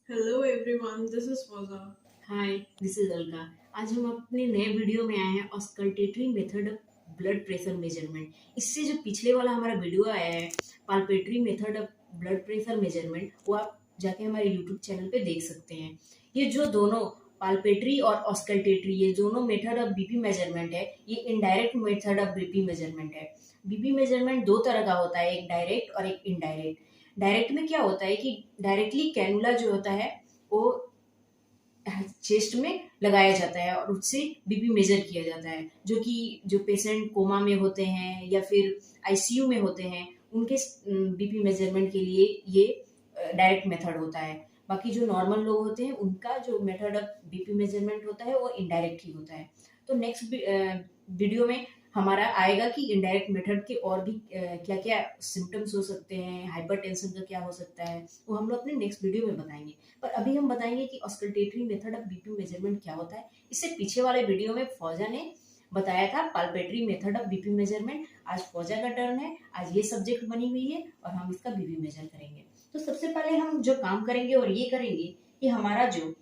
Hello everyone, this is Fauza. Hi, this is Alka. आज हम अपने नए वीडियो में आए हैं auscultatory method of blood pressure measurement. इससे जो पिछले वाला हमारा वीडियो आया है palpatory method of blood pressure measurement, वो आप जाके हमारे यूट्यूब चैनल पे देख सकते हैं। ये जो दोनों पाल्पेटरी और ऑस्कल्टेटरी, ये दोनों मेथड ऑफ बीपी मेजरमेंट है, ये indirect method of BP measurement है। बीपी मेजरमेंट दो तरह का होता है, एक डायरेक्ट और एक इनडायरेक्ट। डायरेक्ट में क्या होता है कि डायरेक्टली कैनुला जो होता है वो चेस्ट में लगाया जाता है और उससे बीपी मेजर किया जाता है। जो पेशेंट कोमा में होते हैं या फिर आईसीयू में होते हैं, उनके बीपी मेजरमेंट के लिए ये डायरेक्ट मेथड होता है। बाकी जो नॉर्मल लोग होते हैं उनका जो मेथड ऑफ बीपी मेजरमेंट होता है वो इनडायरेक्ट ही होता है। तो नेक्स्ट वीडियो में हमारा आएगा कि इनडायरेक्ट मेथड के और भी क्या क्या सिम्टम्स हो सकते हैं, हाइपरटेंशन का क्या हो सकता है, वो हम लोग अपने नेक्स्ट वीडियो में बताएंगे। पर अभी हम बताएंगे कि auscultatory method of BP measurement क्या होता है। इससे पीछे वाले वीडियो में फौजा ने बताया था पाल्पेटरी मेथड ऑफ बीपी मेजरमेंट। आज फौजा का टर्न है, आज ये सब्जेक्ट बनी हुई है और हम इसका बीपी मेजर करेंगे। तो सबसे पहले हम जो काम करेंगे और ये करेंगे कि हमारा जो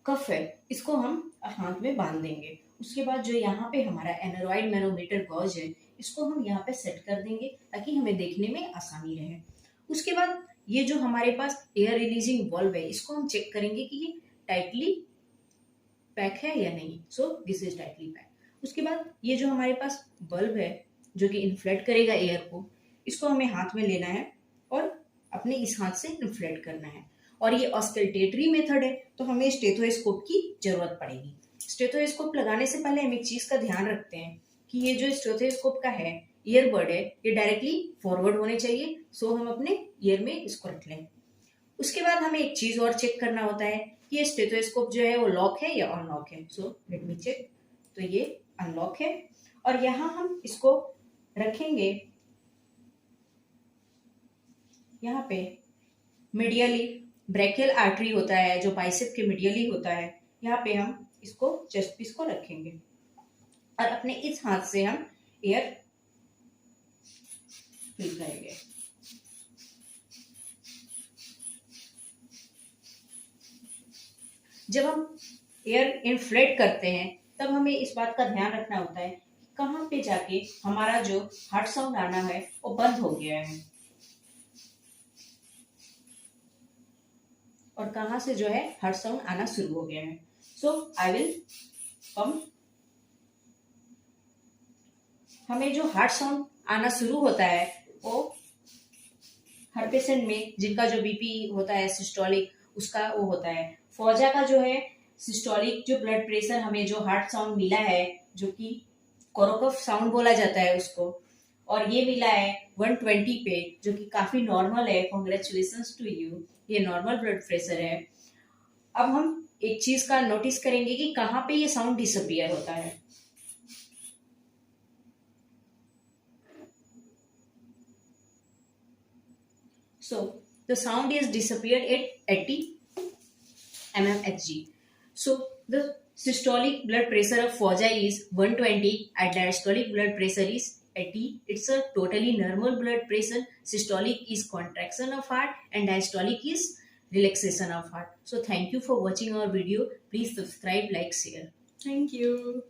कफ है इसको हम हाथ में बांध देंगे। उसके बाद जो यहाँ पे हमारा एनोरॉइड मैनोमीटर गॉज है, इसको हम यहाँ पे सेट कर देंगे ताकि हमें देखने में आसानी रहे। उसके बाद ये जो हमारे पास एयर रिलीजिंग वाल्व है, इसको हम चेक करेंगे कि ये टाइटली पैक है या नहीं। So this is tightly pack. उसके बाद ये जो हमारे पास बल्ब है जो कि इन्फ्लेट करेगा एयर को, इसको हमें हाथ में लेना है और अपने इस हाथ से इन्फ्लेट करना है। और ये ऑस्कल्टेटरी मेथड है तो हमें स्टेथोस्कोप की जरूरत पड़ेगी। स्टेथोस्कोप लगाने से पहले हम एक चीज का ध्यान रखते हैं कि ये जो स्टेथोस्कोप का है ईयरबड है, ये डायरेक्टली फॉरवर्ड होने चाहिए। सो हम अपने ईयर में इसको रख लें। उसके बाद हमें एक चीज और चेक करना होता है कि ये स्टेथोस्कोप जो है वो लॉक है या अनलॉक है। So let me check. तो ये अनलॉक है और यहाँ हम इसको रखेंगे यहाँ पे मीडियली। ब्रेकियल आर्टरी होता है जो बाइसेप के मीडियली होता है, यहाँ पे हम इसको चेस्ट पीस को रखेंगे और अपने इस हाथ से हम एयर फिल करेंगे। जब हम एयर इन्फ्लेट करते हैं तब हमें इस बात का ध्यान रखना होता है कि कहाँ पे जाके हमारा जो हार्ट साउंड आना है वो बंद हो गया है और कहाँ से जो है हार्ट साउंड आना शुरू हो गया है। सो आई विल पंप। हमें जो हार्ट साउंड आना शुरू होता है वो हर पेशेंट में जिनका जो बीपी होता है सिस्टोलिक, उसका वो होता है। फौजा का जो है सिस्टोलिक जो ब्लड प्रेशर, हमें जो हार्ट साउंड मिला है जो कि कोरोकफ साउंड बोला जाता है उसको, और ये मिला है 120 पे जो कि काफी नॉर्मल है। कॉन्ग्रेचुलेशंस टू यू, ये नॉर्मल ब्लड प्रेशर है। अब हम एक चीज का नोटिस करेंगे कि कहाँ पे ये साउंड डिसअपियर होता है। So the sound is disappeared at 80 mmHg. So the systolic blood pressure of Fauja is 120 and diastolic blood pressure is 80. It's a totally normal blood pressure. Systolic is contraction of heart and diastolic is relaxation of heart. So thank you for watching our video. Please subscribe, like, share. Thank you.